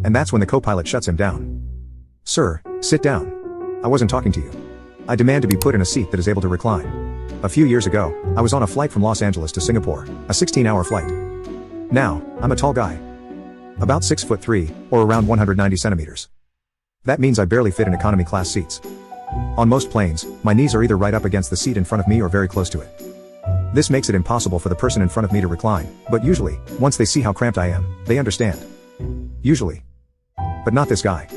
And that's when the co-pilot shuts him down. "Sir, sit down. I wasn't talking to you. I demand to be put in a seat that is able to recline. A few years ago, I was on a flight from Los Angeles to Singapore, a 16-hour flight. Now, I'm a tall guy. About 6'3", or around 190 centimeters. That means I barely fit in economy class seats. On most planes, my knees are either right up against the seat in front of me or very close to it. This makes it impossible for the person in front of me to recline, but usually, once they see how cramped I am, they understand. Usually. But not this guy.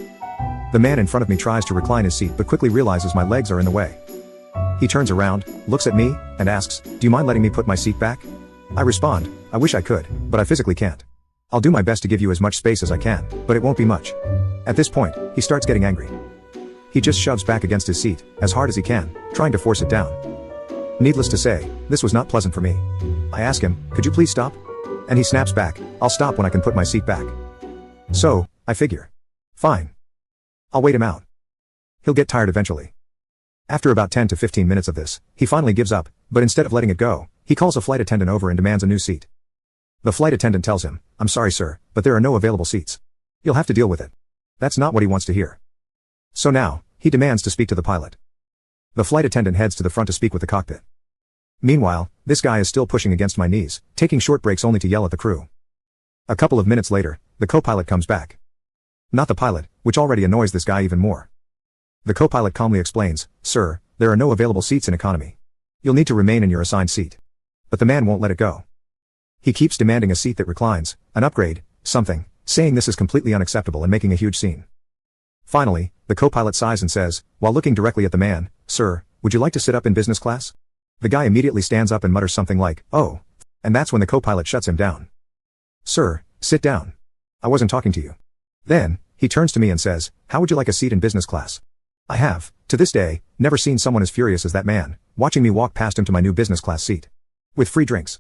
The man in front of me tries to recline his seat but quickly realizes my legs are in the way. He turns around, looks at me, and asks, "Do you mind letting me put my seat back?" I respond, "I wish I could, but I physically can't. I'll do my best to give you as much space as I can, but it won't be much." At this point, he starts getting angry. He just shoves back against his seat, as hard as he can, trying to force it down. Needless to say, this was not pleasant for me. I ask him, "Could you please stop?" And he snaps back, "I'll stop when I can put my seat back." So, I figure. Fine. I'll wait him out. He'll get tired eventually. After about 10 to 15 minutes of this, he finally gives up, but instead of letting it go, he calls a flight attendant over and demands a new seat. The flight attendant tells him, "I'm sorry sir, but there are no available seats. You'll have to deal with it." That's not what he wants to hear. So now, he demands to speak to the pilot. The flight attendant heads to the front to speak with the cockpit. Meanwhile, this guy is still pushing against my knees, taking short breaks only to yell at the crew. A couple of minutes later, the co-pilot comes back. Not the pilot, which already annoys this guy even more. The co-pilot calmly explains, "Sir, there are no available seats in economy. You'll need to remain in your assigned seat." But the man won't let it go. He keeps demanding a seat that reclines, an upgrade, something, saying this is completely unacceptable and making a huge scene. Finally, the co-pilot sighs and says, while looking directly at the man, "Sir, would you like to sit up in business class?" The guy immediately stands up and mutters something like, "Oh," and that's when the co-pilot shuts him down. "Sir, sit down. I wasn't talking to you." Then, he turns to me and says, "How would you like a seat in business class?" I have, to this day, never seen someone as furious as that man, watching me walk past him to my new business class seat. With free drinks.